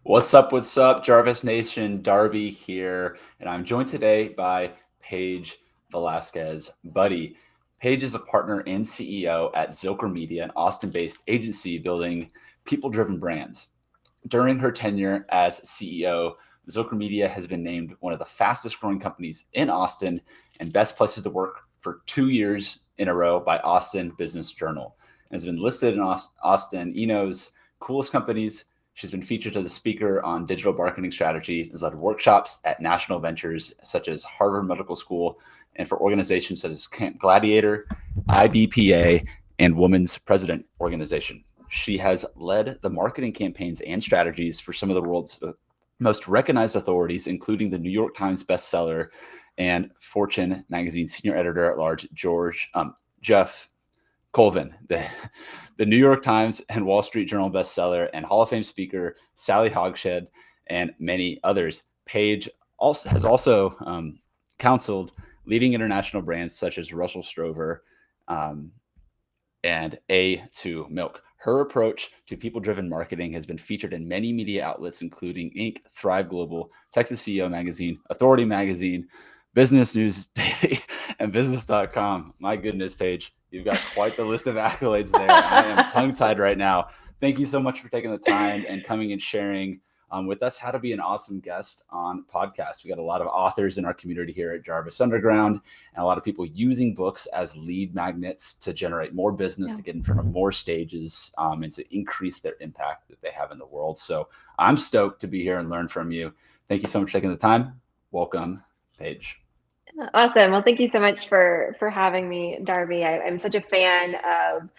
What's up? What's up? Jarvis Nation, Darby here, and I'm joined today by Paige Velasquez Budde. Paige is a partner and CEO at Zilker Media, an Austin-based agency building people-driven brands. During her tenure as CEO, Zilker Media has been named one of the fastest-growing companies in Austin and best places to work for 2 years in a row by Austin Business Journal, and has been listed in Austin Eno's coolest companies. She's been featured as a speaker on digital marketing strategy, has led workshops at national ventures such as Harvard Medical School, and for organizations such as Camp Gladiator, IBPA, and Women's President Organization. She has led the marketing campaigns and strategies for some of the world's most recognized authorities, including the New York Times bestseller and Fortune magazine senior editor at large, Jeff Colvin, the New York Times and Wall Street Journal bestseller, and Hall of Fame speaker Sally Hogshead, and many others. Paige has also counseled leading international brands such as Russell Stover and A2 Milk. Her approach to people-driven marketing has been featured in many media outlets, including Inc., Thrive Global, Texas CEO Magazine, Authority Magazine, Business News Daily, and Business.com. My goodness, Paige, you've got quite the list of accolades there. I am tongue-tied right now. Thank you so much for taking the time and coming and sharing with us how to be an awesome guest on podcasts. We got a lot of authors in our community here at Jarvis Underground, and a lot of people using books as lead magnets to generate more business, to get in front of more stages, and to increase their impact that they have in the world. So I'm stoked to be here and learn from you. Thank you so much for taking the time. Welcome, Paige. Awesome. Well, thank you so much for having me, Darby. I'm such a fan of,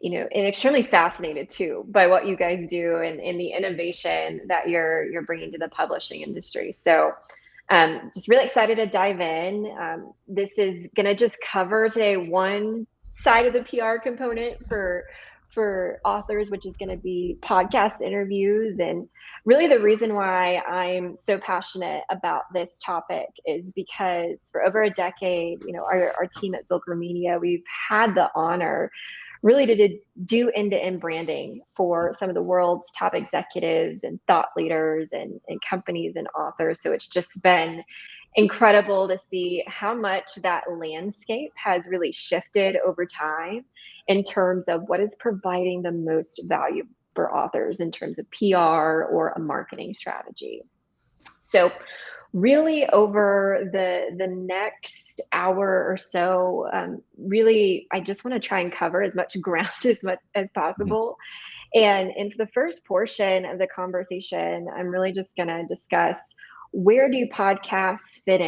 and extremely fascinated too by what you guys do and the innovation that you're bringing to the publishing industry. So, just really excited to dive in. This is going to just cover today one side of the PR component for authors, which is going to be podcast interviews. And really the reason why I'm so passionate about this topic is because for over a decade, our team at Zilker Media, we've had the honor really to do end-to-end branding for some of the world's top executives and thought leaders and companies and authors. So it's just been incredible to see how much that landscape has really shifted over time in terms of what is providing the most value for authors in terms of PR or a marketing strategy. So really over the next hour or so, really, I just want to try and cover as much ground as possible. And for the first portion of the conversation, I'm really just going to discuss where do podcasts fit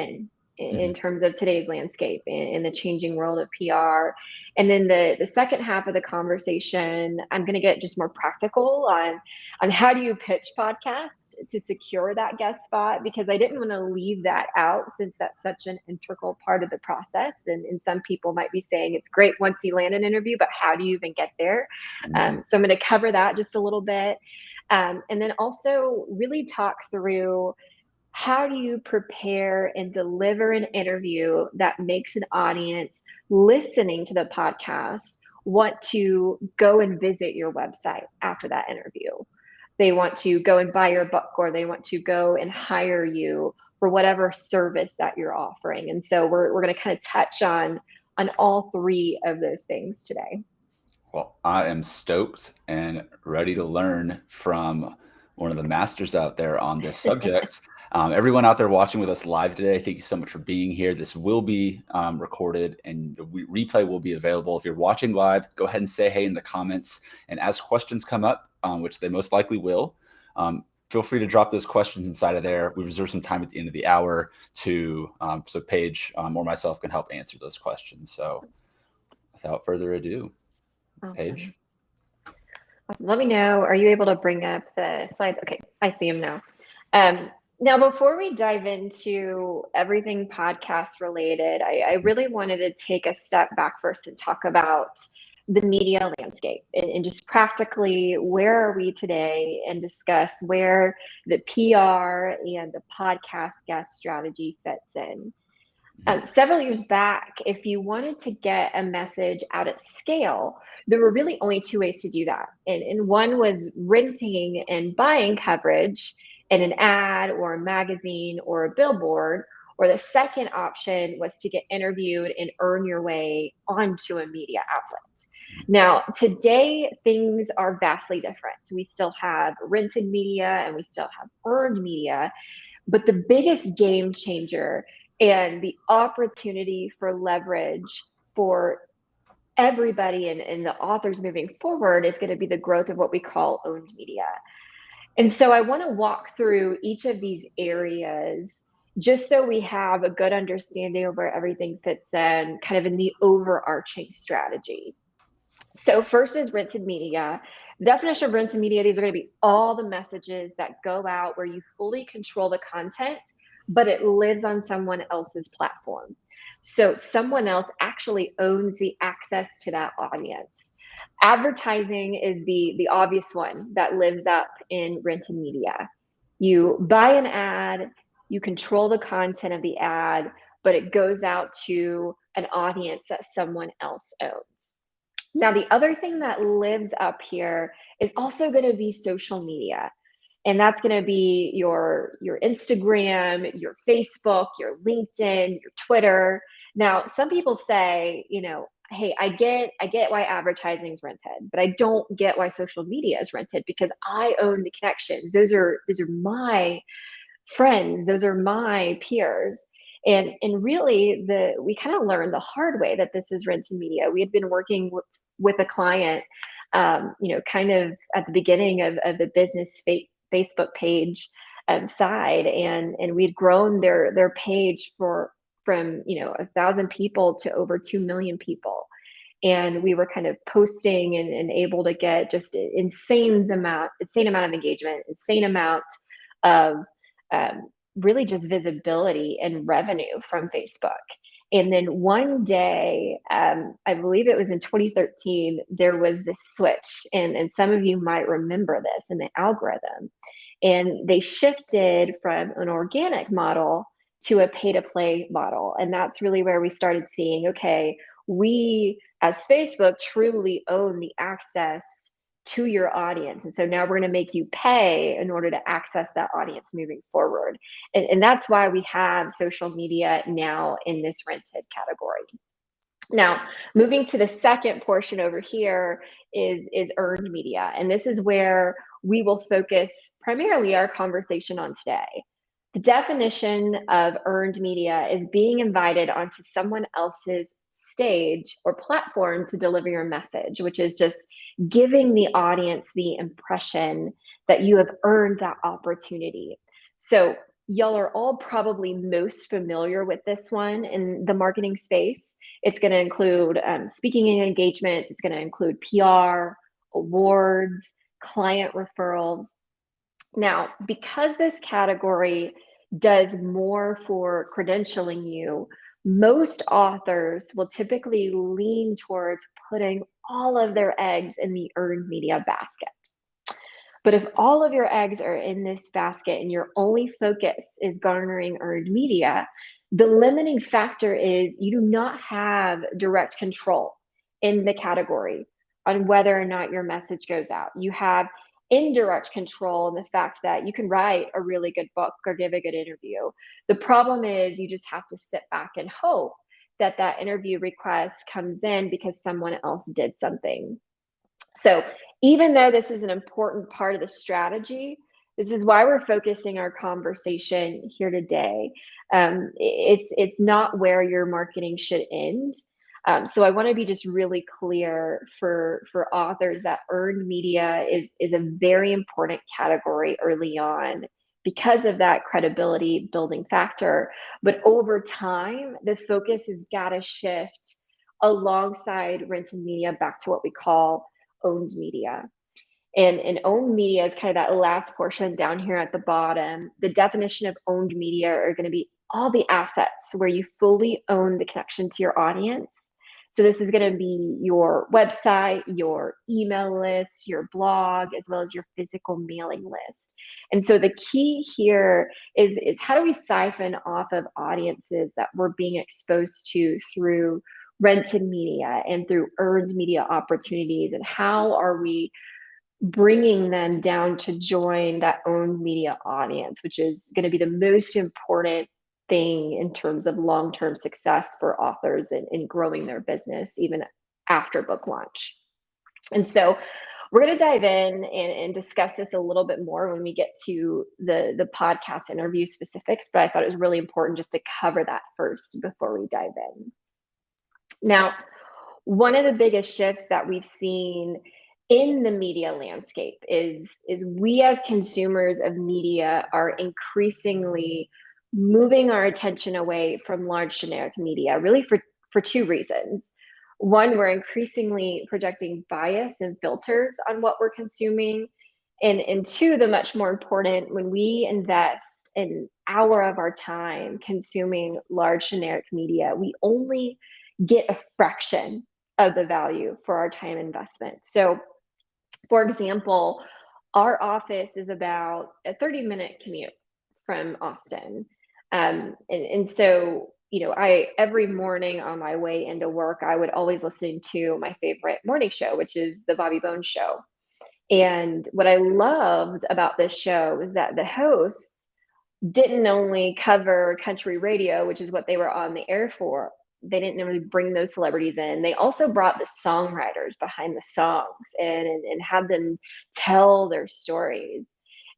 in terms of today's landscape in the changing world of PR. And then the second half of the conversation, I'm going to get just more practical on how do you pitch podcasts to secure that guest spot, because I didn't want to leave that out since that's such an integral part of the process. And some people might be saying it's great once you land an interview, but how do you even get there? So I'm going to cover that just a little bit. And then also really talk through how do you prepare and deliver an interview that makes an audience listening to the podcast want to go and visit your website after that interview? They want to go and buy your book, or they want to go and hire you for whatever service that you're offering. And so we're going to kind of touch on all three of those things today. Well, I am stoked and ready to learn from one of the masters out there on this subject. Everyone out there watching with us live today, thank you so much for being here. This will be recorded and the replay will be available. If you're watching live, go ahead and say hey in the comments. And as questions come up, which they most likely will, feel free to drop those questions inside of there. We reserve some time at the end of the hour so Paige or myself can help answer those questions. So without further ado, Awesome. Paige. Let me know, are you able to bring up the slides? Okay, I see them now. Now, before we dive into everything podcast related, I really wanted to take a step back first and talk about the media landscape and just practically where are we today, and discuss where the PR and the podcast guest strategy fits in. Several years back, if you wanted to get a message out at scale, there were really only two ways to do that. And one was renting and buying coverage in an ad or a magazine or a billboard, or the second option was to get interviewed and earn your way onto a media outlet. Now, today, things are vastly different. We still have rented media and we still have earned media, but the biggest game changer and the opportunity for leverage for everybody and the authors moving forward is going to be the growth of what we call owned media. And so I want to walk through each of these areas just so we have a good understanding of where everything fits in, kind of in the overarching strategy. So first is rented media. The definition of rented media, these are going to be all the messages that go out where you fully control the content, but it lives on someone else's platform. So someone else actually owns the access to that audience. Advertising is the obvious one that lives up in rented media. You buy an ad, you control the content of the ad, but it goes out to an audience that someone else owns. Now, the other thing that lives up here is also going to be social media. And that's going to be your Instagram, your Facebook, your LinkedIn, your Twitter. Now, some people say, hey, I get why advertising is rented, but I don't get why social media is rented because I own the connections. Those are my friends, those are my peers. And really we kind of learned the hard way that this is rented media. We had been working with a client, kind of at the beginning of the business Facebook page side, and we'd grown their page from 1,000 people to over 2 million people. And we were kind of posting and able to get just an insane amount of engagement, insane amount of really just visibility and revenue from Facebook. And then one day, I believe it was in 2013, there was this switch, and some of you might remember this in the algorithm. And they shifted from an organic model to a pay-to-play model. And that's really where we started seeing, okay, we as Facebook truly own the access to your audience. And so now we're going to make you pay in order to access that audience moving forward. And that's why we have social media now in this rented category. Now, moving to the second portion over here is earned media. And this is where we will focus primarily our conversation on today. The definition of earned media is being invited onto someone else's stage or platform to deliver your message, which is just giving the audience the impression that you have earned that opportunity. So y'all are all probably most familiar with this one in the marketing space. It's going to include speaking engagements. It's going to include PR, awards, client referrals. Now, because this category does more for credentialing you, most authors will typically lean towards putting all of their eggs in the earned media basket. But if all of your eggs are in this basket and your only focus is garnering earned media, the limiting factor is you do not have direct control in the category on whether or not your message goes out. You have indirect control in the fact that you can write a really good book or give a good interview. The problem is you just have to sit back and hope that that interview request comes in because someone else did something. So even though this is an important part of the strategy, this is why we're focusing our conversation here today. It's not where your marketing should end. So I want to be just really clear for authors that earned media is a very important category early on because of that credibility building factor. But over time, the focus has got to shift alongside rented media back to what we call owned media. And owned media is kind of that last portion down here at the bottom. The definition of owned media are going to be all the assets where you fully own the connection to your audience. So this is going to be your website, your email list, your blog, as well as your physical mailing list. And so the key here is how do we siphon off of audiences that we're being exposed to through rented media and through earned media opportunities, and how are we bringing them down to join that owned media audience, which is going to be the most important thing in terms of long-term success for authors in growing their business even after book launch. And so we're going to dive in and discuss this a little bit more when we get to the podcast interview specifics, but I thought it was really important just to cover that first before we dive in. Now, one of the biggest shifts that we've seen in the media landscape is we as consumers of media are increasingly moving our attention away from large generic media, really for two reasons. One, we're increasingly projecting bias and filters on what we're consuming. And two, the much more important, when we invest an hour of our time consuming large generic media, we only get a fraction of the value for our time investment. So, for example, our office is about a 30-minute commute from Austin. And so, I every morning on my way into work, I would always listen to my favorite morning show, which is the Bobby Bones Show. And what I loved about this show is that the host didn't only cover country radio, which is what they were on the air for. They didn't really bring those celebrities in. They also brought the songwriters behind the songs and had them tell their stories.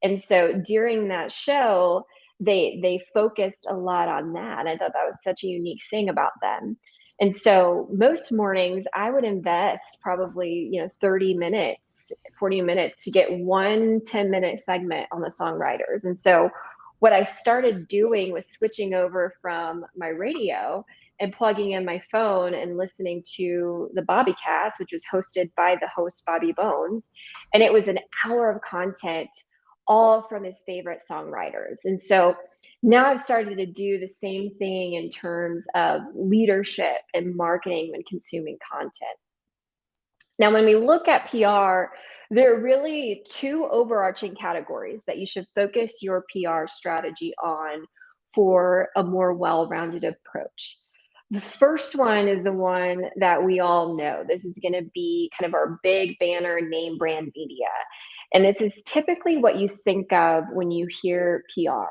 And so during that show, they focused a lot on that. I thought that was such a unique thing about them. And so most mornings I would invest probably 30 minutes, 40 minutes to get one 10-minute segment on the songwriters. And so what I started doing was switching over from my radio and plugging in my phone and listening to the Bobbycast, which was hosted by the host Bobby Bones. And it was an hour of content, all from his favorite songwriters. And so now I've started to do the same thing in terms of leadership and marketing when consuming content. Now, when we look at PR, there are really two overarching categories that you should focus your PR strategy on for a more well-rounded approach. The first one is the one that we all know. This is going to be kind of our big banner name brand media. And this is typically what you think of when you hear PR.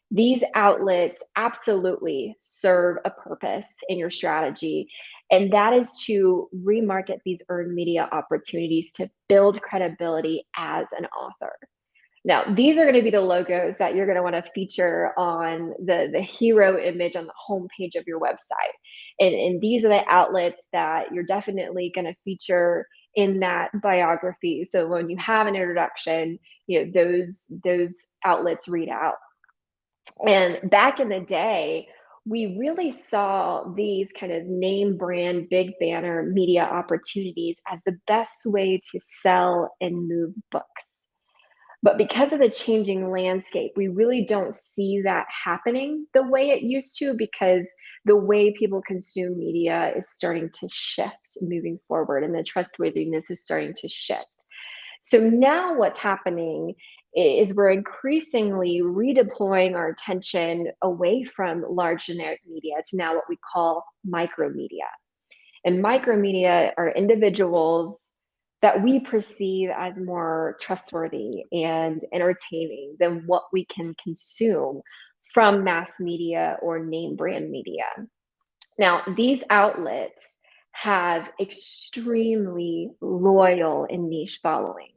These outlets absolutely serve a purpose in your strategy, and that is to remarket these earned media opportunities to build credibility as an author. Now, these are going to be the logos that you're going to want to feature on the hero image on the homepage of your website. And these are the outlets that you're definitely going to feature in that biography. So when you have an introduction, those outlets read out. And back in the day, we really saw these kind of name brand, big banner media opportunities as the best way to sell and move books. But because of the changing landscape, we really don't see that happening the way it used to, because the way people consume media is starting to shift moving forward, and the trustworthiness is starting to shift. So now what's happening is we're increasingly redeploying our attention away from large generic media to now what we call micro media. And micro media are individuals that we perceive as more trustworthy and entertaining than what we can consume from mass media or name brand media. Now, these outlets have extremely loyal and niche following.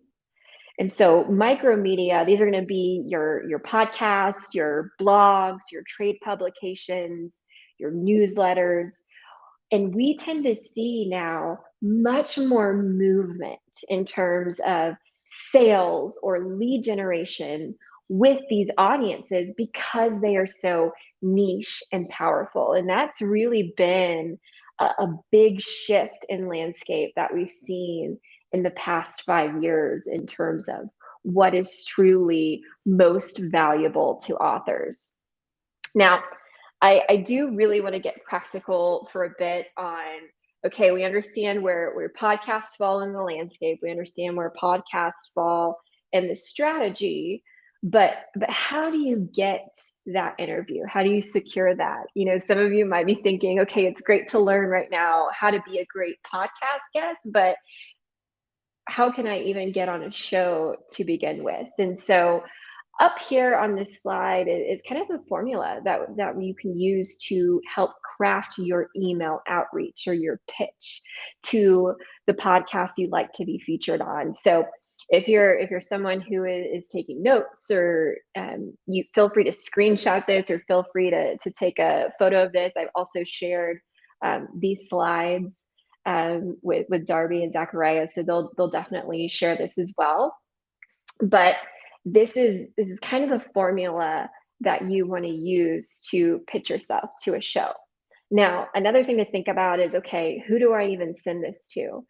And so micro media, these are going to be your podcasts, your blogs, your trade publications, your newsletters. And we tend to see now much more movement in terms of sales or lead generation with these audiences because they are so niche and powerful. And that's really been a big shift in landscape that we've seen in the past 5 years in terms of what is truly most valuable to authors. Now, I do really want to get practical for a bit on, okay, we understand where podcasts fall in the landscape. We understand where podcasts fall in the strategy, but how do you get that interview? How do you secure that? Some of you might be thinking, okay, it's great to learn right now how to be a great podcast guest, but how can I even get on a show to begin with? And so up here on this slide is kind of a formula that you can use to help craft your email outreach or your pitch to the podcast you'd like to be featured on. So if you're someone who is taking notes, or you feel free to screenshot this, or feel free to take a photo of this. I've also shared these slides with Darby and Zachariah, so they'll definitely share this as well. But this is kind of the formula that you want to use to pitch yourself to a show. Now, another thing to think about is, okay, who do I even send this to?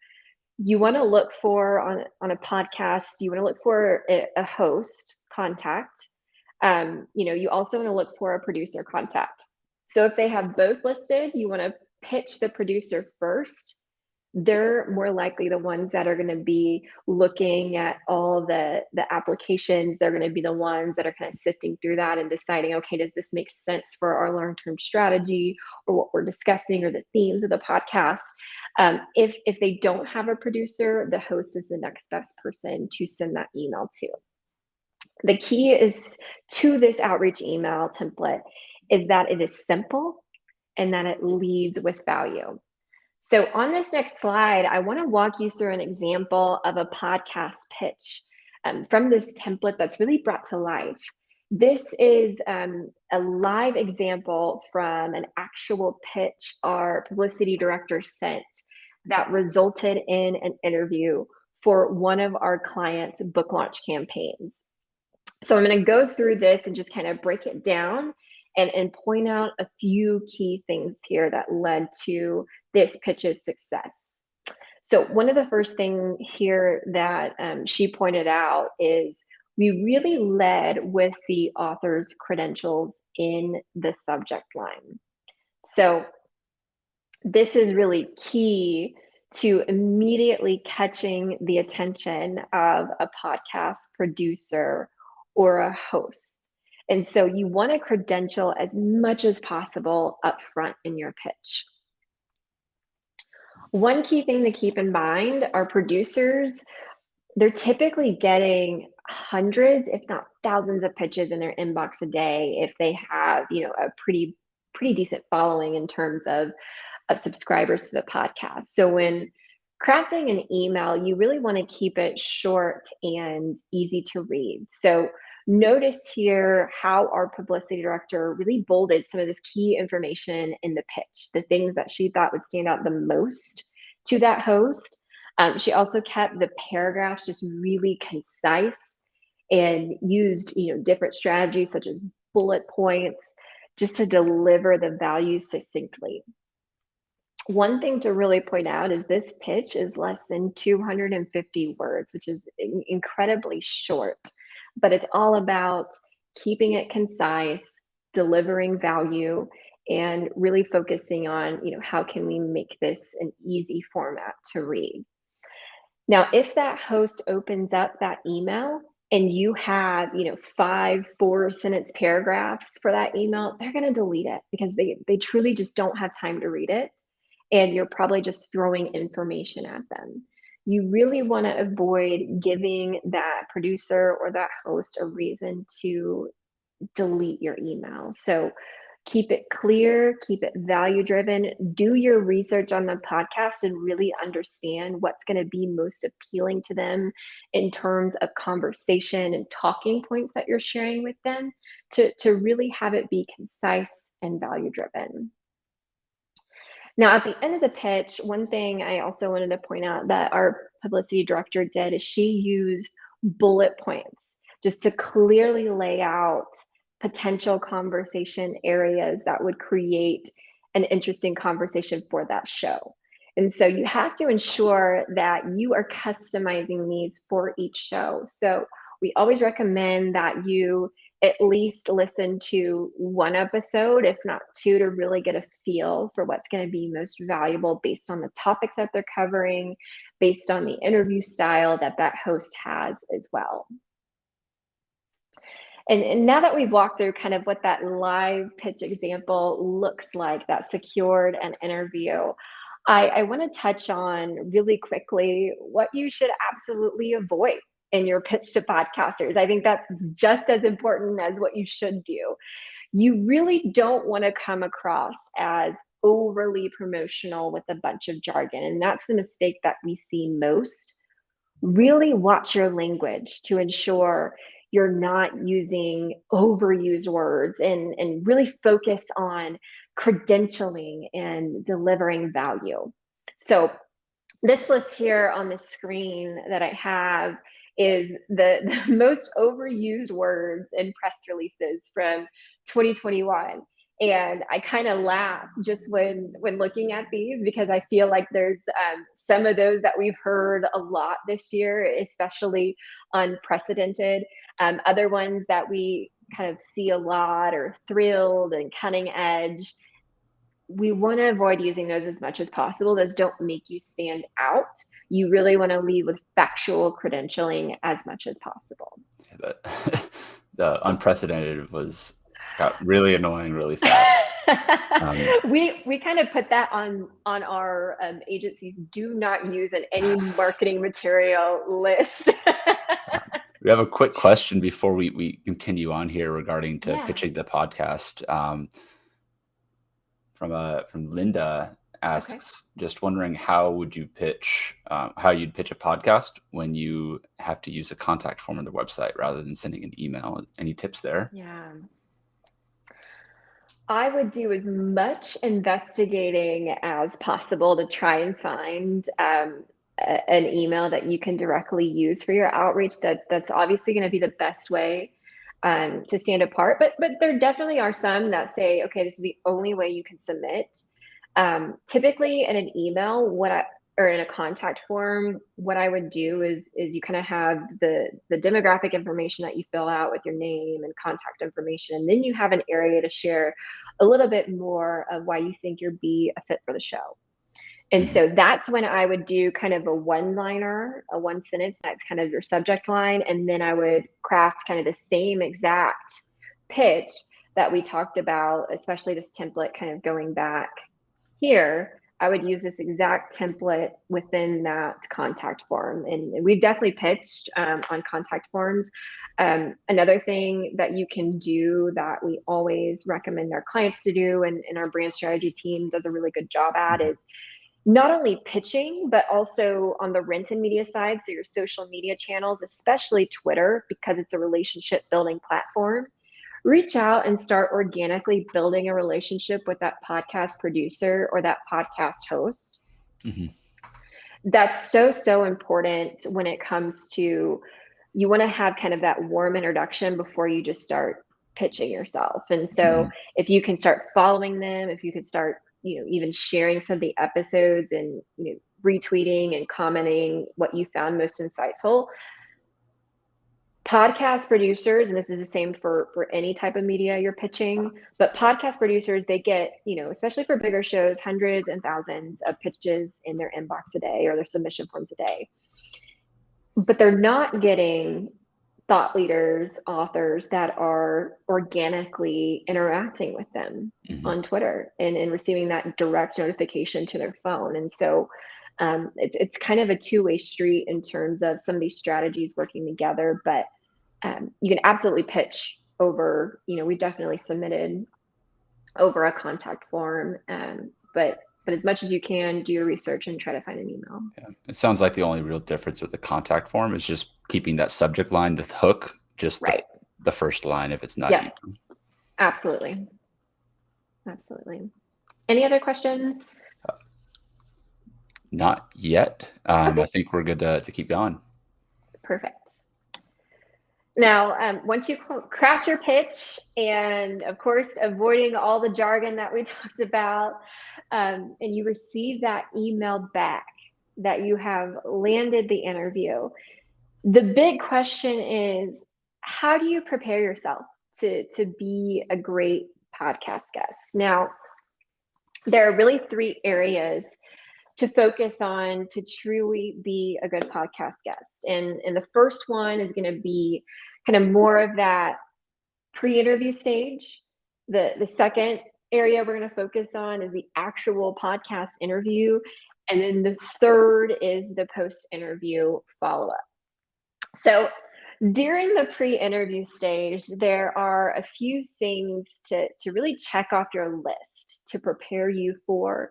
You want to look for on a podcast, you want to look for a host contact. You also want to look for a producer contact. So if they have both listed, you want to pitch the producer first. They're more likely the ones that are going to be looking at all the applications. They're going to be the ones that are kind of sifting through that and deciding, okay, does this make sense for our long-term strategy or what we're discussing or the themes of the podcast? If they don't have a producer, the host is the next best person to send that email to. The key is to this outreach email template is that it is simple and that it leads with value. So on this next slide, I want to walk you through an example of a podcast pitch from this template that's really brought to life. This is a live example from an actual pitch our publicity director sent that resulted in an interview for one of our clients' book launch campaigns. So I'm going to go through this and just kind of break it down and point out a few key things here that led to this pitch's success. So one of the first things here that she pointed out is we really led with the author's credentials in the subject line. So this is really key to immediately catching the attention of a podcast producer or a host. And so you want to credential as much as possible up front in your pitch. One key thing to keep in mind are producers, they're typically getting hundreds, if not thousands of pitches in their inbox a day if they have, a pretty decent following in terms of subscribers to the podcast. So when crafting an email, you really want to keep it short and easy to read. So notice here how our publicity director really bolded some of this key information in the pitch, the things that she thought would stand out the most to that host. She also kept the paragraphs just really concise and used, different strategies such as bullet points just to deliver the value succinctly. One thing to really point out is this pitch is less than 250 words, which is incredibly short, but it's all about keeping it concise, delivering value, and really focusing on, how can we make this an easy format to read. Now, if that host opens up that email and you have, 5 4-sentence paragraphs for that email, they're going to delete it because they truly just don't have time to read it. And you're probably just throwing information at them. You really want to avoid giving that producer or that host a reason to delete your email. So keep it clear, keep it value driven, do your research on the podcast and really understand what's going to be most appealing to them in terms of conversation and talking points that you're sharing with them to really have it be concise and value driven. Now, at the end of the pitch, one thing I also wanted to point out that our publicity director did is she used bullet points just to clearly lay out potential conversation areas that would create an interesting conversation for that show. And so you have to ensure that you are customizing these for each show. So we always recommend that you at least listen to one episode, if not two, to really get a feel for what's going to be most valuable based on the topics that they're covering, based on the interview style that that host has as well. And now that we've walked through kind of what that live pitch example looks like, that secured an interview, I want to touch on really quickly what you should absolutely avoid in your pitch to podcasters. I think that's just as important as what you should do. You really don't want to come across as overly promotional with a bunch of jargon. And that's the mistake that we see most. Really watch your language to ensure you're not using overused words, and really focus on credentialing and delivering value. So this list here on the screen that I have is the most overused words in press releases from 2021. And I kind of laugh just when looking at these, because I feel like there's some of those that we've heard a lot this year, especially unprecedented. Other ones that we kind of see a lot are thrilled and cutting edge. We want to avoid using those as much as possible. Those don't make you stand out. You really want to lead with factual credentialing as much as possible. Yeah, but the unprecedented got really annoying really fast. We kind of put that on our agency's do not use in any marketing material list. We have a quick question before we continue on here regarding to Yeah. pitching the podcast. From Linda asks, just wondering how you'd pitch a podcast when you have to use a contact form on their website rather than sending an email. Any tips there? Yeah. I would do as much investigating as possible to try and find an email that you can directly use for your outreach. That's obviously going to be the best way to stand apart. But there definitely are some that say, okay, this is the only way you can submit. Typically, in an email, or in a contact form, what I would do is you kind of have the demographic information that you fill out with your name and contact information. And then you have an area to share a little bit more of why you think you'd be a fit for the show. And so that's when I would do kind of a one-liner, a one sentence, that's kind of your subject line. And then I would craft kind of the same exact pitch that we talked about, especially this template kind of going back here. I would use this exact template within that contact form. And we've definitely pitched on contact forms. Another thing that you can do that we always recommend our clients to do, and our brand strategy team does a really good job at, is not only pitching, but also on the rent and media side. So your social media channels, especially Twitter, because it's a relationship building platform. Reach out and start organically building a relationship with that podcast producer or that podcast host. Mm-hmm. That's so important when it comes to, you want to have kind of that warm introduction before you just start pitching yourself. And so if you can start following them, if you could start, even sharing some of the episodes and, retweeting and commenting what you found most insightful. Podcast producers, and this is the same for any type of media you're pitching, but podcast producers, they get, especially for bigger shows, hundreds and thousands of pitches in their inbox a day, or their submission forms a day. But they're not getting thought leaders, authors that are organically interacting with them on Twitter and receiving that direct notification to their phone. And so it's kind of a two-way street in terms of some of these strategies working together, but you can absolutely pitch over, we definitely submitted over a contact form, but as much as you can, do your research and try to find an email. Yeah. It sounds like the only real difference with the contact form is just keeping that subject line, the hook, just right. the first line if it's not. Yeah, absolutely. Any other questions? Not yet. Okay. I think we're good to keep going. Perfect. Now, once you craft your pitch, and of course, avoiding all the jargon that we talked about, and you receive that email back that you have landed the interview, the big question is, how do you prepare yourself to be a great podcast guest. Now, there are really three areas to focus on to truly be a good podcast guest. And the first one is going to be kind of more of that pre-interview stage. The second area we're going to focus on is the actual podcast interview. And then the third is the post-interview follow-up. So during the pre-interview stage, there are a few things to really check off your list to prepare you for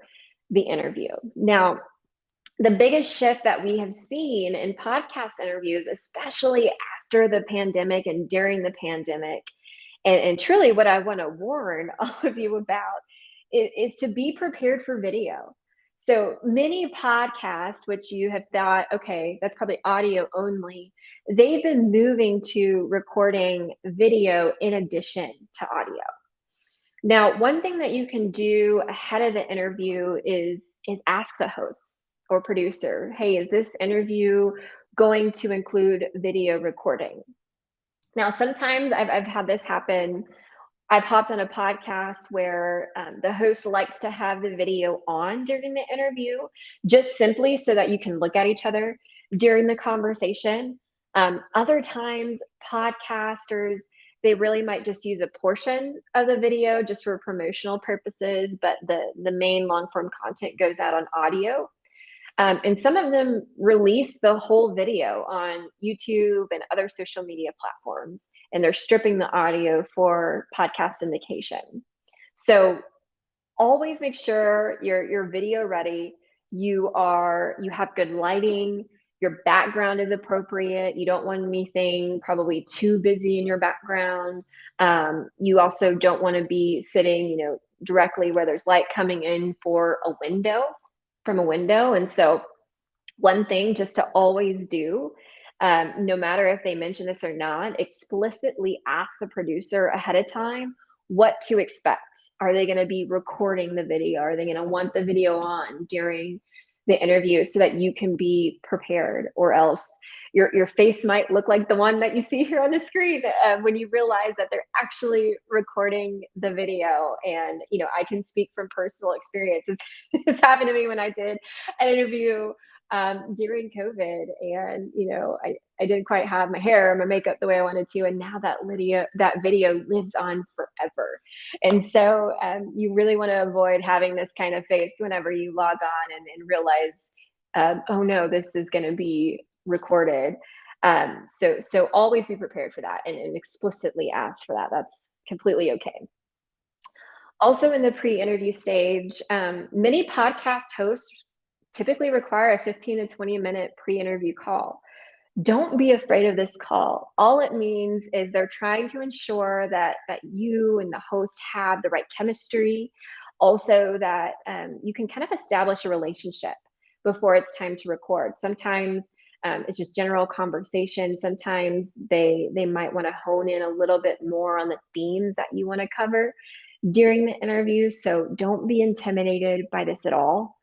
the interview. Now, the biggest shift that we have seen in podcast interviews, especially after the pandemic and during the pandemic, and truly what I want to warn all of you about is to be prepared for video. So many podcasts, which you have thought, okay, that's probably audio only, they've been moving to recording video in addition to audio. Now, one thing that you can do ahead of the interview is ask the host or producer, hey, is this interview going to include video recording? Now, sometimes I've had this happen. I've hopped on a podcast where the host likes to have the video on during the interview, just simply so that you can look at each other during the conversation. Other times, podcasters, they really might just use a portion of the video just for promotional purposes, but the main long form content goes out on audio. And some of them release the whole video on YouTube and other social media platforms, and they're stripping the audio for podcast syndication. So always make sure your video ready. You have good lighting. Your background is appropriate. You don't want anything probably too busy in your background. You also don't want to be sitting, directly where there's light coming in from a window. And so one thing just to always do, no matter if they mention this or not, explicitly ask the producer ahead of time what to expect. Are they going to be recording the video? Are they going to want the video on during the interview so that you can be prepared, or else your face might look like the one that you see here on the screen when you realize that they're actually recording the video. And, I can speak from personal experience. It's happened to me when I did an interview during COVID, and I didn't quite have my hair or my makeup the way I wanted to, and now that video lives on forever. And so you really want to avoid having this kind of face whenever you log on and realize, oh no, this is going to be recorded. So always be prepared for that and explicitly ask for that. That's completely okay. Also, in the pre-interview stage, many podcast hosts typically require a 15 to 20 minute pre-interview call. Don't be afraid of this call. All it means is they're trying to ensure that you and the host have the right chemistry. Also, that you can kind of establish a relationship before it's time to record. Sometimes it's just general conversation. Sometimes they might want to hone in a little bit more on the themes that you want to cover during the interview. So don't be intimidated by this at all.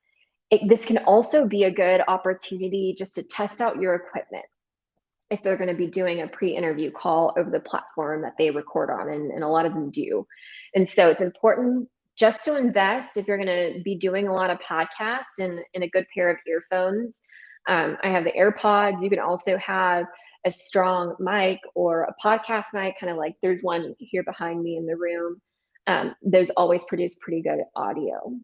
This can also be a good opportunity just to test out your equipment if they're going to be doing a pre-interview call over the platform that they record on, and a lot of them do. And so it's important just to invest, if you're going to be doing a lot of podcasts, in a good pair of earphones. I have the AirPods. You can also have a strong mic or a podcast mic, kind of like there's one here behind me in the room. Those always produce pretty good audio.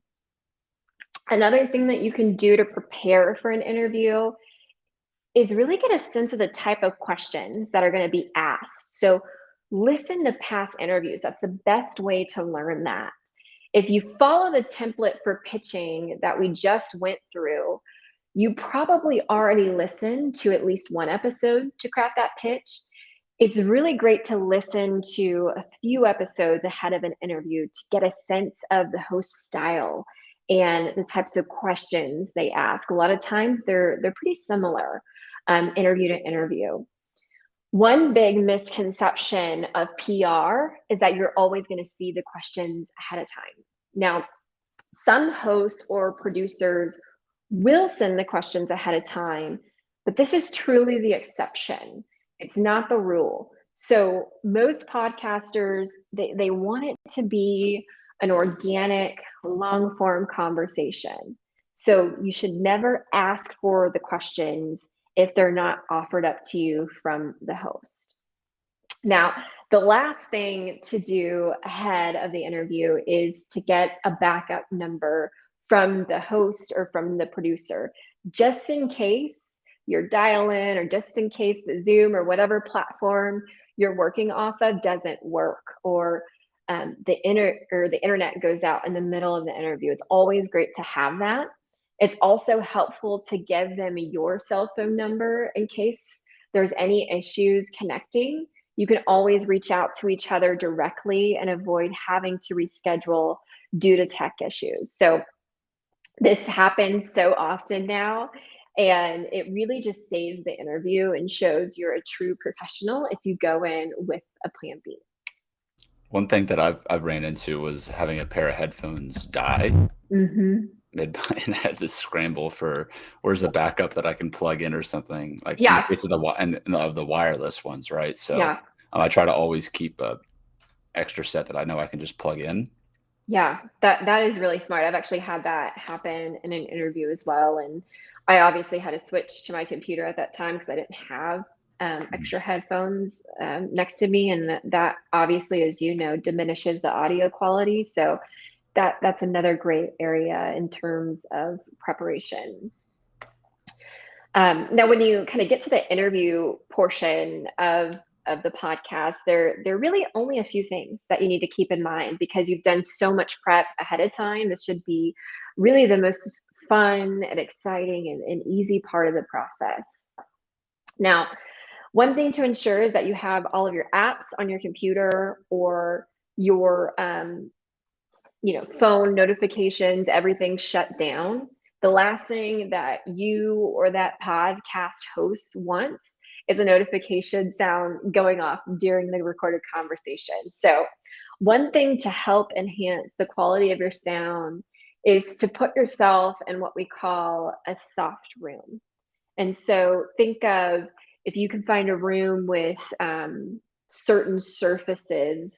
Another thing that you can do to prepare for an interview is really get a sense of the type of questions that are going to be asked. So listen to past interviews. That's the best way to learn that. If you follow the template for pitching that we just went through, you probably already listened to at least one episode to craft that pitch. It's really great to listen to a few episodes ahead of an interview to get a sense of the host style and the types of questions they ask. A lot of times they're pretty similar, interview to interview. One big misconception of PR is that you're always going to see the questions ahead of time. Now, some hosts or producers will send the questions ahead of time, but this is truly the exception. It's not the rule. So most podcasters, they want it to be an organic, long form conversation. So you should never ask for the questions if they're not offered up to you from the host. Now, the last thing to do ahead of the interview is to get a backup number from the host or from the producer, just in case your dial in or just in case the Zoom or whatever platform you're working off of doesn't work, or the internet goes out in the middle of the interview. It's always great to have that. It's also helpful to give them your cell phone number in case there's any issues connecting. You can always reach out to each other directly and avoid having to reschedule due to tech issues. So this happens so often now, and it really just saves the interview and shows you're a true professional if you go in with a plan B. One thing that I've ran into was having a pair of headphones die Mm-hmm. mid and had to scramble for where's a backup that I can plug in or something, like in the Yeah, case of the wireless ones, right? So yeah, I try to always keep a extra set that I know I can just plug in. yeah. That is really smart. I've actually had that happen in an interview as well, and I obviously had to switch to my computer at that time because I didn't have extra headphones next to me, and that obviously, as you know, diminishes the audio quality. So that's another great area in terms of preparation. Now, when you kind of get to the interview portion of the podcast, there are really only a few things that you need to keep in mind because you've done so much prep ahead of time. This should be really the most fun and exciting and easy part of the process. Now, one thing to ensure is that you have all of your apps on your computer or your phone notifications, everything shut down. The last thing that you or that podcast host wants is a notification sound going off during the recorded conversation. So, one thing to help enhance the quality of your sound is to put yourself in what we call a soft room. And so, think of if you can find a room with certain surfaces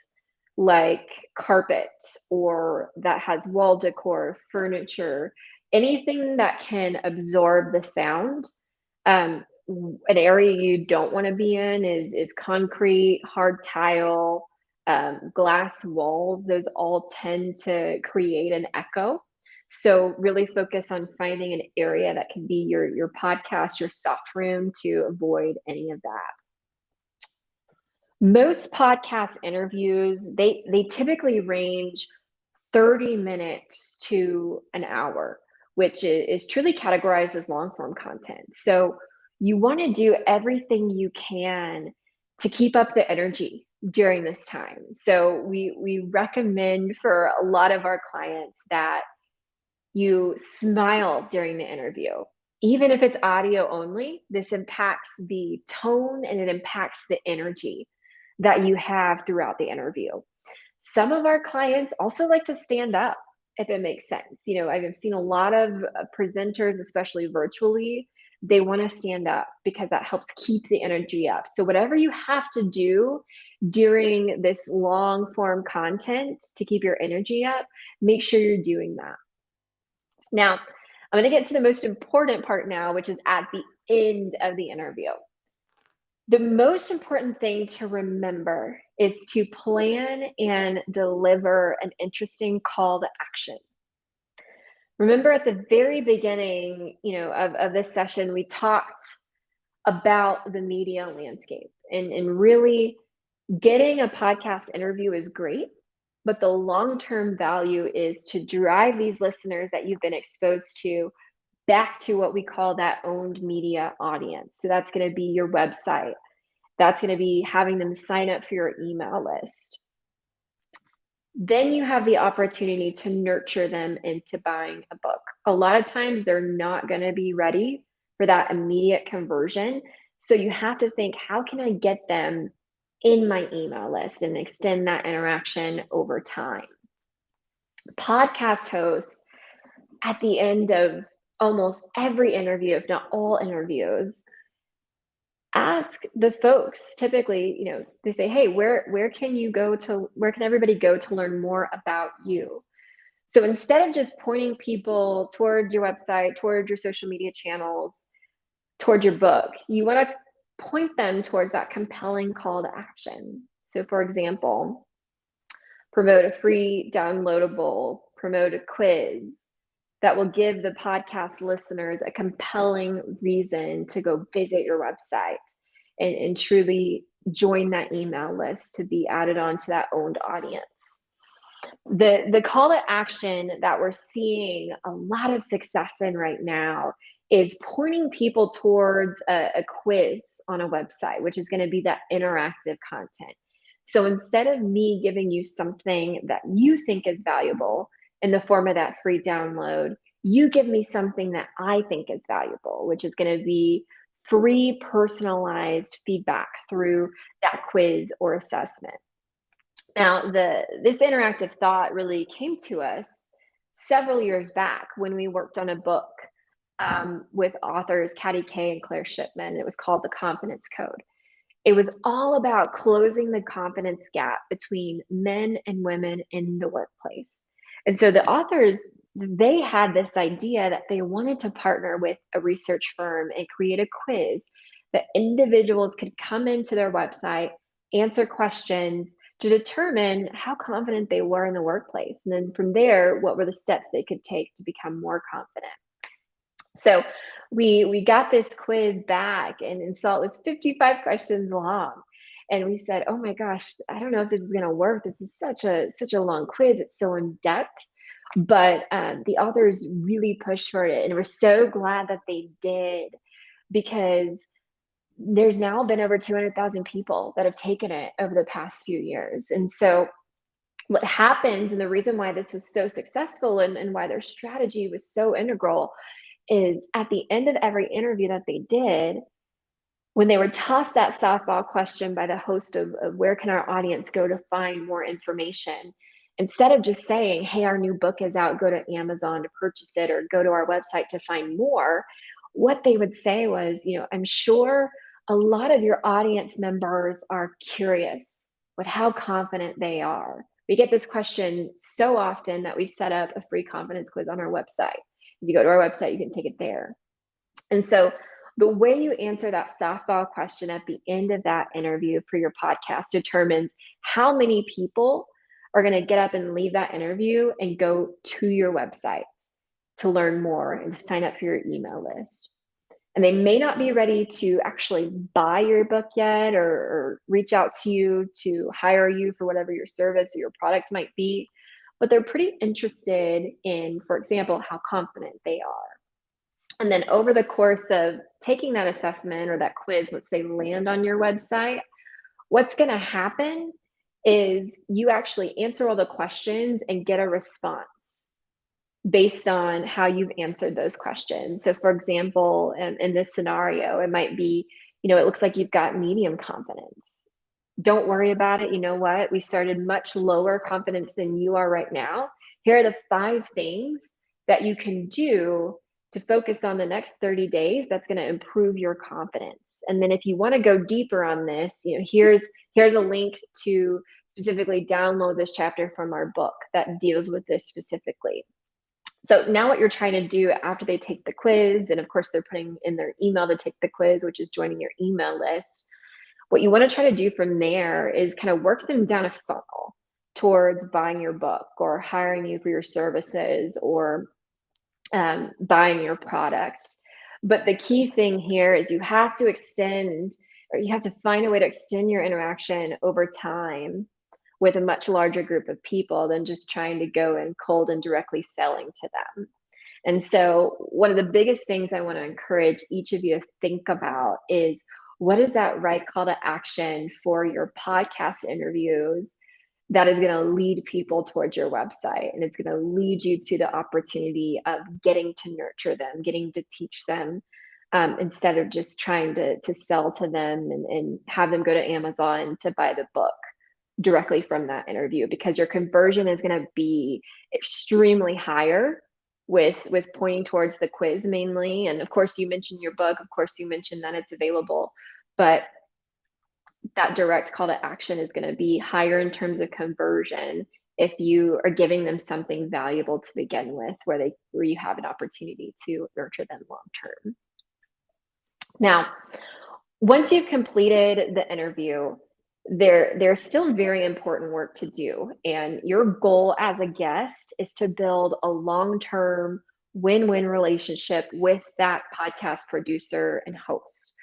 like carpet or that has wall decor, furniture, anything that can absorb the sound. An area you don't want to be in is concrete, hard tile, glass walls. Those all tend to create an echo. So really focus on finding an area that can be your podcast, your soft room to avoid any of that. Most podcast interviews, they typically range 30 minutes to an hour, which is truly categorized as long form content. So you want to do everything you can to keep up the energy during this time. So we recommend for a lot of our clients that you smile during the interview. Even if it's audio only, this impacts the tone and it impacts the energy that you have throughout the interview. Some of our clients also like to stand up if it makes sense. I've seen a lot of presenters, especially virtually, they want to stand up because that helps keep the energy up. So, whatever you have to do during this long form content to keep your energy up, make sure you're doing that. Now, I'm going to get to the most important part now, which is at the end of the interview. The most important thing to remember is to plan and deliver an interesting call to action. Remember at the very beginning, of this session, we talked about the media landscape and really getting a podcast interview is great, but the long-term value is to drive these listeners that you've been exposed to back to what we call that owned media audience. So that's going to be your website. That's going to be having them sign up for your email list. Then you have the opportunity to nurture them into buying a book. A lot of times they're not going to be ready for that immediate conversion. So you have to think, how can I get them in my email list and extend that interaction over time? Podcast hosts, at the end of almost every interview, if not all interviews, ask the folks, typically, they say, hey, where can everybody go to learn more about you? So instead of just pointing people towards your website, towards your social media channels, towards your book, you want to point them towards that compelling call to action. So for example, promote a free downloadable, promote a quiz that will give the podcast listeners a compelling reason to go visit your website and truly join that email list to be added on to that owned audience. The call to action that we're seeing a lot of success in right now is pointing people towards a quiz on a website, which is going to be that interactive content. So instead of me giving you something that you think is valuable in the form of that free download, you give me something that I think is valuable, which is going to be free personalized feedback through that quiz or assessment. Now, this interactive thought really came to us several years back when we worked on a book with authors Katty Kay and Claire Shipman. It was called The Confidence Code. It was all about closing the confidence gap between men and women in the workplace. And so the authors, they had this idea that they wanted to partner with a research firm and create a quiz that individuals could come into their website, answer questions to determine how confident they were in the workplace. And then from there, what were the steps they could take to become more confident? So we got this quiz back and saw it was 55 questions long. And we said, oh my gosh, I don't know if this is going to work. This is such a long quiz. It's so in depth. But the authors really pushed for it. And we're so glad that they did, because there's now been over 200,000 people that have taken it over the past few years. And so what happens, and the reason why this was so successful and why their strategy was so integral, is at the end of every interview that they did, when they were tossed that softball question by the host of where can our audience go to find more information, instead of just saying, hey, our new book is out, go to Amazon to purchase it, or go to our website to find more, what they would say was, I'm sure a lot of your audience members are curious with how confident they are. We get this question so often that we've set up a free confidence quiz on our website. If you go to our website, you can take it there. And so the way you answer that softball question at the end of that interview for your podcast determines how many people are going to get up and leave that interview and go to your website to learn more and to sign up for your email list. And they may not be ready to actually buy your book yet, or reach out to you to hire you for whatever your service or your product might be, but they're pretty interested in, for example, how confident they are. And then over the course of taking that assessment or that quiz, once they land on your website, what's going to happen is you actually answer all the questions and get a response based on how you've answered those questions. So for example, in this scenario, it might be, it looks like you've got medium confidence. Don't worry about it. You know what? We started much lower confidence than you are right now. Here are the 5 things that you can do to focus on the next 30 days that's going to improve your confidence. And then if you want to go deeper on this, here's a link to specifically download this chapter from our book that deals with this specifically. So now what you're trying to do after they take the quiz, and of course they're putting in their email to take the quiz, which is joining your email list, what you want to try to do from there is kind of work them down a funnel towards buying your book or hiring you for your services or buying your product. But the key thing here is you have to extend, or you have to find a way to extend your interaction over time with a much larger group of people than just trying to go and cold and directly selling to them. And so one of the biggest things I want to encourage each of you to think about is, what is that right call to action for your podcast interviews that is going to lead people towards your website, and it's going to lead you to the opportunity of getting to nurture them, getting to teach them, instead of just trying to sell to them and have them go to Amazon to buy the book directly from that interview, because your conversion is going to be extremely higher with pointing towards the quiz mainly. And of course you mentioned your book, of course you mentioned that it's available, but that direct call to action is going to be higher in terms of conversion if you are giving them something valuable to begin with, where you have an opportunity to nurture them long term. Now, once you've completed the interview, there's still very important work to do. And your goal as a guest is to build a long-term win-win relationship with that podcast producer and host.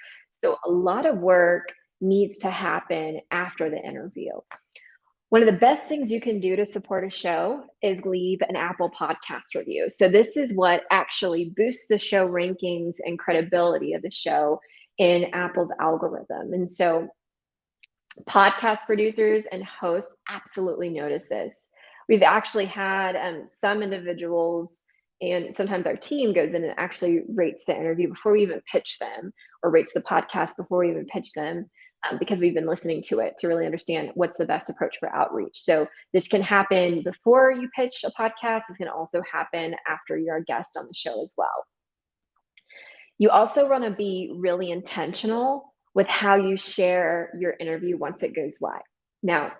So a lot of work needs to happen after the interview. One of the best things you can do to support a show is leave an Apple Podcast review. So this is what actually boosts the show rankings and credibility of the show in Apple's algorithm. And so podcast producers and hosts absolutely notice this. We've actually had some individuals, and sometimes our team goes in and actually rates the interview before we even pitch them, or rates the podcast before we even pitch them, because we've been listening to it to really understand what's the best approach for outreach. So this can happen before you pitch a podcast. This can also happen after you're a guest on the show as well. You also want to be really intentional with how you share your interview once it goes live. Now,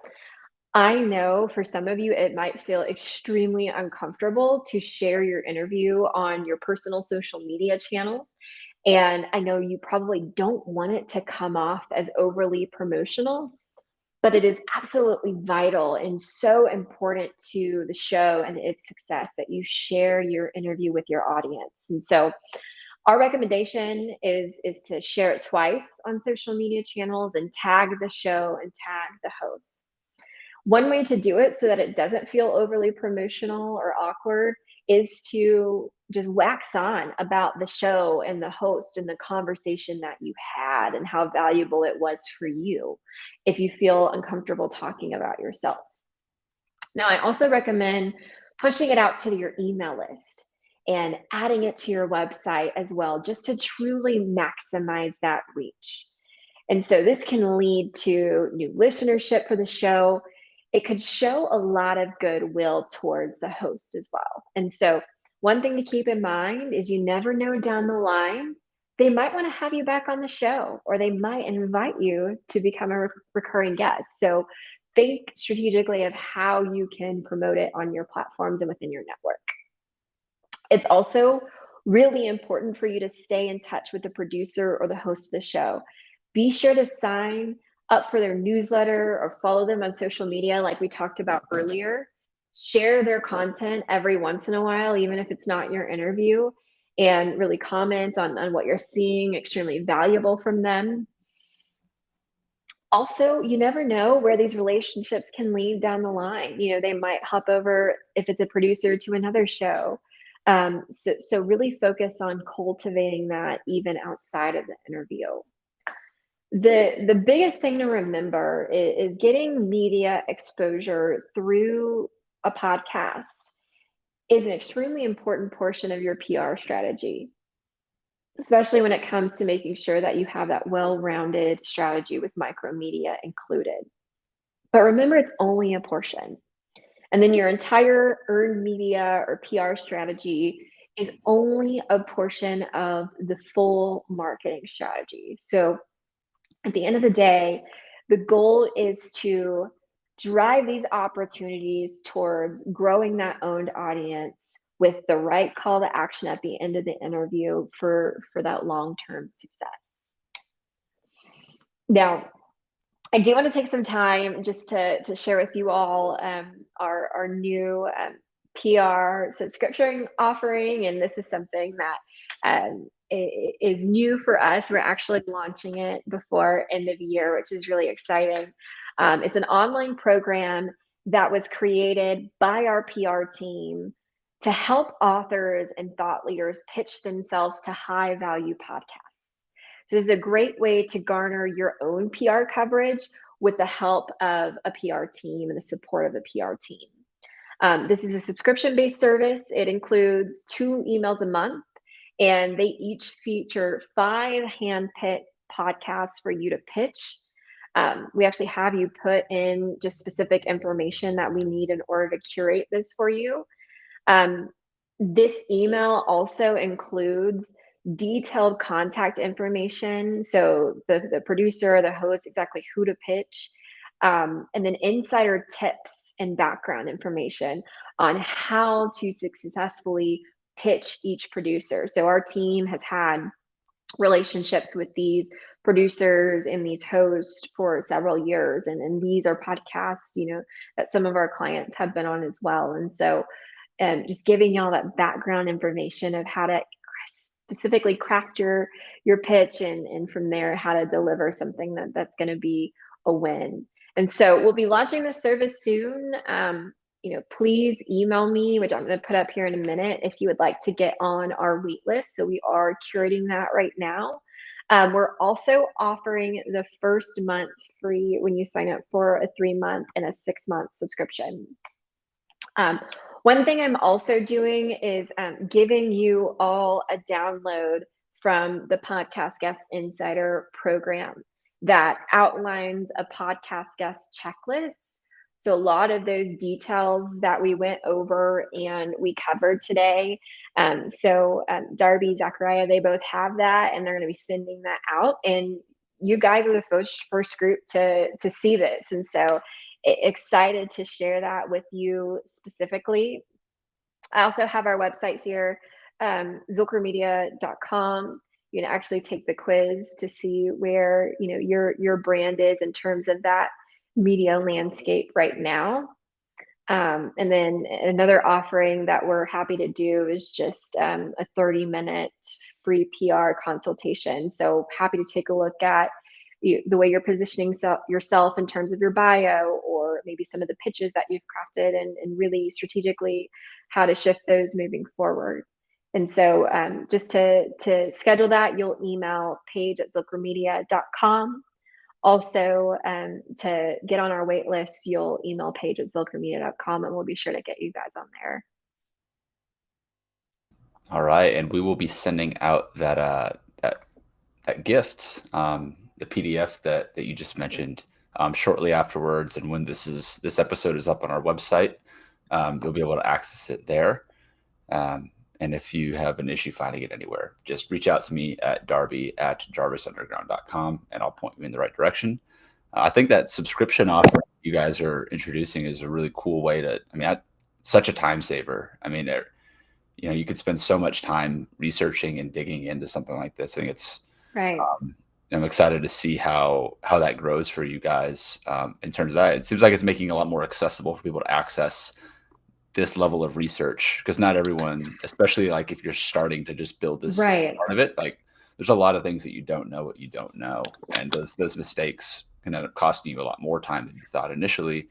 I know for some of you, it might feel extremely uncomfortable to share your interview on your personal social media channels. And I know you probably don't want it to come off as overly promotional, but it is absolutely vital and so important to the show and its success that you share your interview with your audience. And so our recommendation is to share it twice on social media channels and tag the show and tag the host. One way to do it so that it doesn't feel overly promotional or awkward is to just wax on about the show and the host and the conversation that you had and how valuable it was for you if you feel uncomfortable talking about yourself. Now, I also recommend pushing it out to your email list and adding it to your website as well, just to truly maximize that reach. And so this can lead to new listenership for the show. It could show a lot of goodwill towards the host as well. And so one thing to keep in mind is you never know down the line, they might want to have you back on the show, or they might invite you to become a recurring guest. So think strategically of how you can promote it on your platforms and within your network. It's also really important for you to stay in touch with the producer or the host of the show. Be sure to sign up for their newsletter or follow them on social media like we talked about earlier. Share their content every once in a while, even if it's not your interview, and really comment on what you're seeing, extremely valuable from them. Also, you never know where these relationships can lead down the line. You know, they might hop over, if it's a producer, to another show. So really focus on cultivating that even outside of the interview. The biggest thing to remember is getting media exposure through a podcast is an extremely important portion of your PR strategy, especially when it comes to making sure that you have that well-rounded strategy with micromedia included. But remember, it's only a portion. And then your entire earned media or PR strategy is only a portion of the full marketing strategy. So at the end of the day, the goal is to drive these opportunities towards growing that owned audience with the right call to action at the end of the interview for that long-term success. Now, I do want to take some time just to share with you all our new PR subscription offering, and this is something that is new for us. We're actually launching it before end of year, which is really exciting. It's an online program that was created by our PR team to help authors and thought leaders pitch themselves to high value podcasts. So this is a great way to garner your own PR coverage with the help of a PR team and the support of a PR team. This is a subscription-based service. It includes 2 emails a month, and they each feature 5 hand-picked podcasts for you to pitch. We actually have you put in just specific information that we need in order to curate this for you. This email also includes detailed contact information. So the producer, the host, exactly who to pitch, and then insider tips and background information on how to successfully pitch each producer. So our team has had relationships with these producers and these hosts for several years, and these are podcasts, that some of our clients have been on as well. And so just giving y'all that background information of how to specifically craft your pitch, and from there how to deliver something that's going to be a win. And so we'll be launching this service soon. Please email me, which I'm going to put up here in a minute, if you would like to get on our wait list. So we are curating that right now. We're also offering the first month free when you sign up for a 3-month and a 6-month subscription. One thing I'm also doing is giving you all a download from the Podcast Guest Insider program that outlines a podcast guest checklist. So a lot of those details that we went over and we covered today. Darby, Zachariah, they both have that, and they're going to be sending that out. And you guys are the first group to see this. And so excited to share that with you specifically. I also have our website here, zilkermedia.com. You can actually take the quiz to see where your brand is in terms of that media landscape right now. And then another offering that we're happy to do is just a 30-minute free PR consultation. So happy to take a look at the way you're positioning yourself in terms of your bio, or maybe some of the pitches that you've crafted, and really strategically how to shift those moving forward. And so just to schedule that, you'll email paige@zilkermedia.com. Also, to get on our wait list, you'll email paige@zilkermedia.com, and we'll be sure to get you guys on there. All right, and we will be sending out that gift, the PDF that you just mentioned, shortly afterwards. And when this episode is up on our website, you'll be able to access it there. And if you have an issue finding it anywhere, just reach out to me at darby@jarvisunderground.com, and I'll point you in the right direction. I think that subscription offer you guys are introducing is a really cool way to, such a time saver. You could spend so much time researching and digging into something like this. I think it's right. I'm excited to see how that grows for you guys. In terms of that, it seems like it's making it a lot more accessible for people to access this level of research, because not everyone, especially like if you're starting to just build this right. part of it, like there's a lot of things that you don't know what you don't know, and those mistakes can end up costing you a lot more time than you thought initially.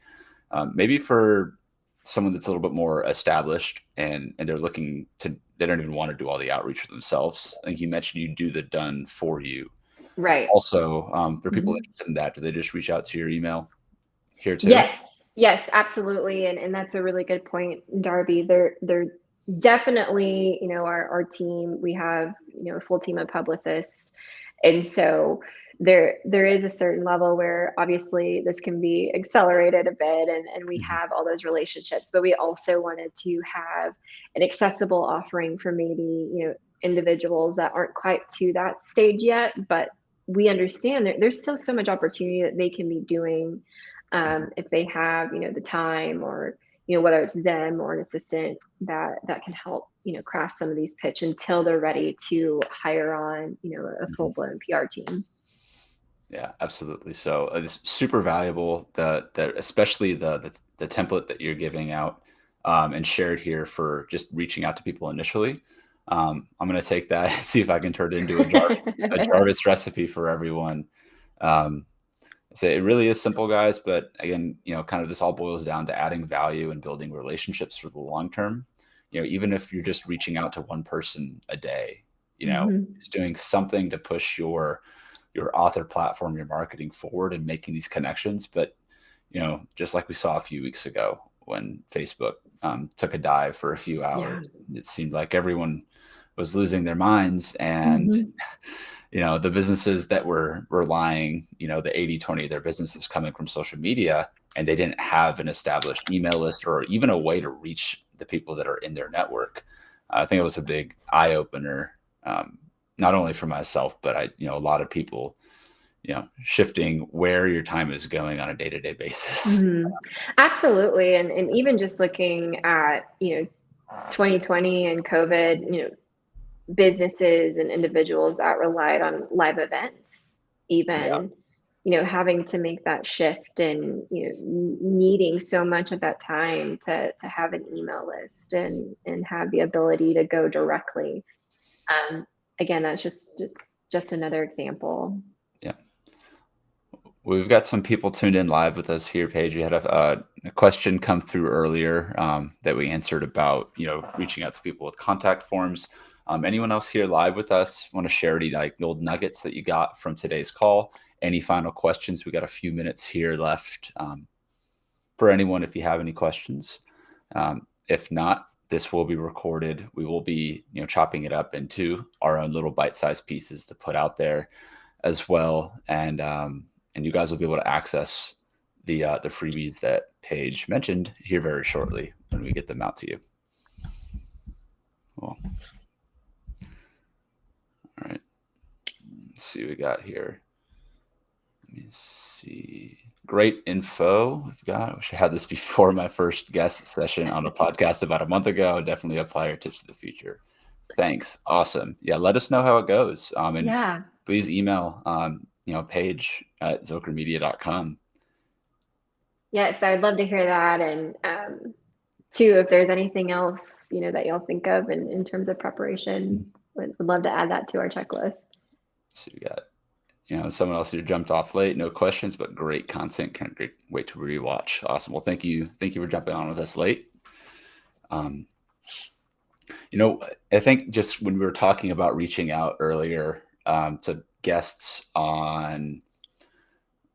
Maybe for someone that's a little bit more established and they don't even want to do all the outreach for themselves. I think you mentioned you do the done for you. Right. Also, for people interested in that, do they just reach out to your email here too? Yes, absolutely. And that's a really good point, Darby. They're definitely, our team, we have, a full team of publicists. And so there is a certain level where obviously this can be accelerated a bit, and we have all those relationships, but we also wanted to have an accessible offering for maybe, individuals that aren't quite to that stage yet, but we understand that there's still so much opportunity that they can be doing if they have, the time, or, whether it's them or an assistant that can help, craft some of these pitch until they're ready to hire on, a full-blown PR team. Yeah, absolutely. So it's super valuable, especially the template that you're giving out and shared here for just reaching out to people initially. I'm going to take that and see if I can turn it into a Jarvis recipe for everyone. So it really is simple, guys. But again, kind of this all boils down to adding value and building relationships for the long term. Even if you're just reaching out to one person a day, just doing something to push your author platform, your marketing forward, and making these connections. But, just like we saw a few weeks ago when Facebook took a dive for a few hours, it seemed like everyone was losing their minds. And, the businesses that were relying, the 80-20 of their businesses coming from social media, and they didn't have an established email list or even a way to reach the people that are in their network. I think it was a big eye opener not only for myself, but a lot of people, shifting where your time is going on a day-to-day basis. Mhm. Absolutely, and even just looking at, 2020 and COVID, businesses and individuals that relied on live events, Yeah. even, having to make that shift and, needing so much of that time to have an email list and have the ability to go directly. Um, Again, that's just another example. Yeah. We've got some people tuned in live with us here, Paige. We had a question come through earlier that we answered about, reaching out to people with contact forms. Anyone else here live with us want to share any like old nuggets that you got from today's call? Any final questions? We got a few minutes here left for anyone if you have any questions. If not, this will be recorded. We will be, chopping it up into our own little bite-sized pieces to put out there as well, and you guys will be able to access the freebies that Paige mentioned here very shortly when we get them out to you. Cool. All right. Let's see what we got here. Let me see. Great info we've got. I wish I had this before my first guest session on a podcast about a month ago. Definitely apply your tips to the future. Thanks. Awesome. Yeah, let us know how it goes. And Yeah. please email Paige at zilkermedia.com. Yes, I would love to hear that. And too, if there's anything else, that y'all think of in terms of preparation, would love to add that to our checklist. So we got, someone else who jumped off late, no questions, but great content. Can't wait to rewatch. Awesome. Well, thank you. Thank you for jumping on with us late. I think just when we were talking about reaching out earlier to guests on,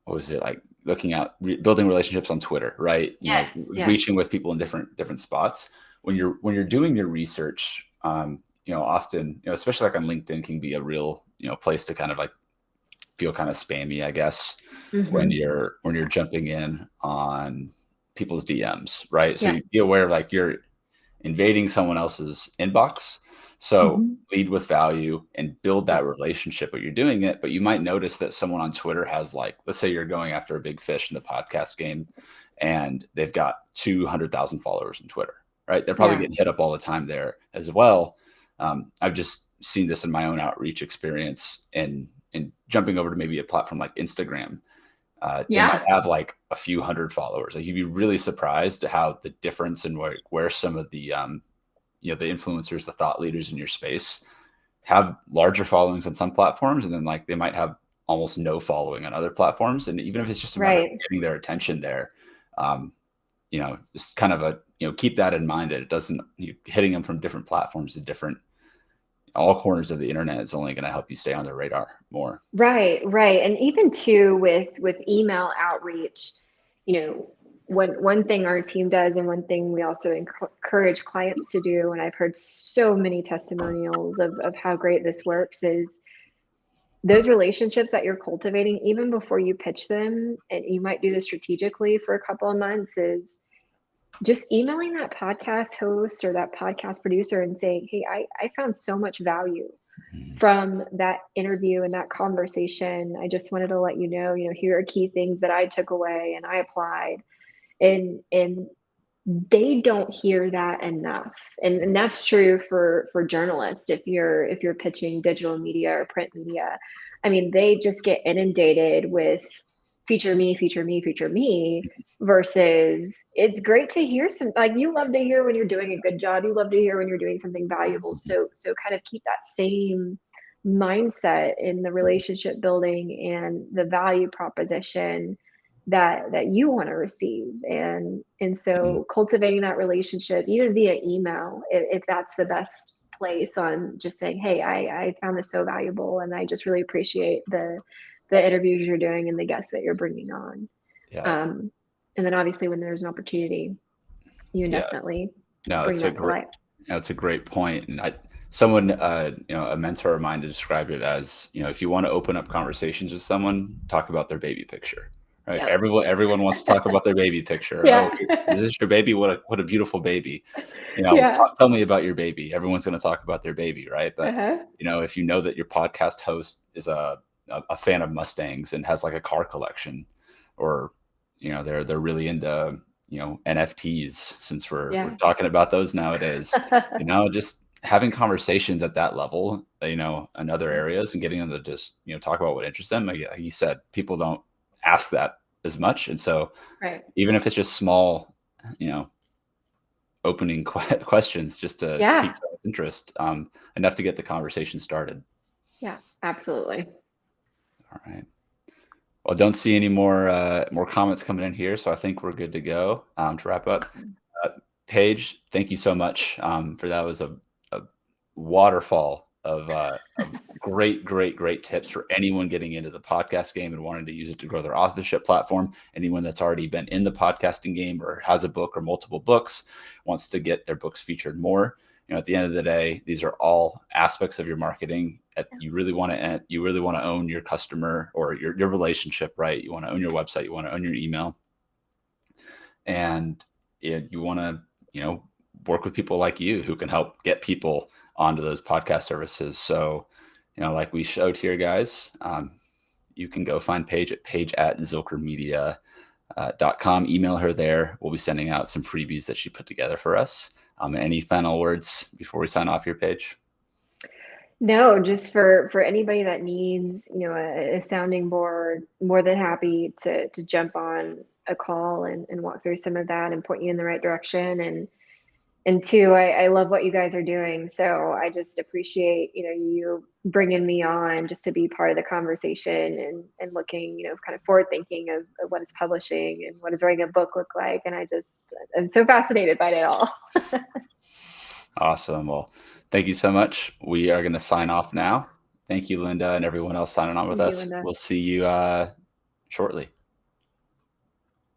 what was it, like looking at building relationships on Twitter, right? Yes. Reaching with people in different spots. When you're doing your research, often, especially like on LinkedIn, can be a real, place to kind of like feel kind of spammy, I guess, when you're jumping in on people's DMs, right? So Yeah. you be aware of like you're invading someone else's inbox. So lead with value and build that relationship, but you're doing it. But you might notice that someone on Twitter has, like, let's say you're going after a big fish in the podcast game and they've got 200,000 followers on Twitter, right? They're probably getting hit up all the time there as well. I've just seen this in my own outreach experience and jumping over to maybe a platform like Instagram. They might have like a few hundred followers. Like, you'd be really surprised at how the difference in where some of the the influencers, the thought leaders in your space have larger followings on some platforms, and then like they might have almost no following on other platforms. And even if it's just a matter of getting their attention there, just kind of keep that in mind, that it doesn't, hitting them from different platforms to different all corners of the internet is only going to help you stay on their radar more. Right. And even too with email outreach, one thing our team does, and one thing we also encourage clients to do, and I've heard so many testimonials of how great this works, is those relationships that you're cultivating even before you pitch them, and you might do this strategically for a couple of months, is just emailing that podcast host or that podcast producer and saying, hey, I found so much value from that interview and that conversation. I just wanted to let you know, here are key things that I took away and I applied. And they don't hear that enough. And that's true for journalists. If you're pitching digital media or print media, I mean, they just get inundated with feature me, feature me, feature me, versus it's great to hear some, like, you love to hear when you're doing a good job. You love to hear when you're doing something valuable. So kind of keep that same mindset in the relationship building and the value proposition that you want to receive. And so cultivating that relationship, even via email, if that's the best place, on just saying, hey, I found this so valuable and I just really appreciate the interviews you're doing and the guests that you're bringing on. And then obviously when there's an opportunity, you definitely bring that to light. That's a great point. And someone, a mentor of mine, described it as, if you want to open up conversations with someone, talk about their baby picture, Right. Yep. Everyone wants to talk about their baby picture. Oh, Yeah. is this your baby? What a beautiful baby. Yeah. Tell me about your baby. Everyone's going to talk about their baby, right? But Uh-huh. if you know that your podcast host is a fan of Mustangs and has like a car collection, or they're really into NFTs, since we're Yeah. talking about those nowadays. Just having conversations at that level, in other areas, and getting them to just talk about what interests them. Like you said, people don't ask that as much, and so Right. even if it's just small, you know opening questions, just to pique Yeah. someone's interest, enough to get the conversation started. Yeah. Absolutely. All right. Well, don't see any more comments coming in here, so I think we're good to go, to wrap up. Awesome. Uh, Paige, thank you so much, for that. Was a waterfall of great, great, great tips for anyone getting into the podcast game and wanting to use it to grow their authorship platform. Anyone that's already been in the podcasting game or has a book or multiple books, wants to get their books featured more. At the end of the day, these are all aspects of your marketing. You really want to own your customer, or your relationship, right? You want to own your website, you want to own your email, and you want to work with people like you who can help get people onto those podcast services. So, like we showed here, guys, you can go find Paige at zilkermedia.com. Email her there. We'll be sending out some freebies that she put together for us. Any final words before we sign off here, Paige? No, just for anybody that needs, a sounding board, more than happy to jump on a call and walk through some of that and point you in the right direction. And two, I love what you guys are doing. So I just appreciate, you bringing me on just to be part of the conversation and looking, kind of forward thinking of what is publishing and what does writing a book look like. And I'm so fascinated by it all. Awesome. Well, thank you so much. We are going to sign off now. Thank you, Linda, and everyone else signing on with Thank you, us. Linda. We'll see you shortly.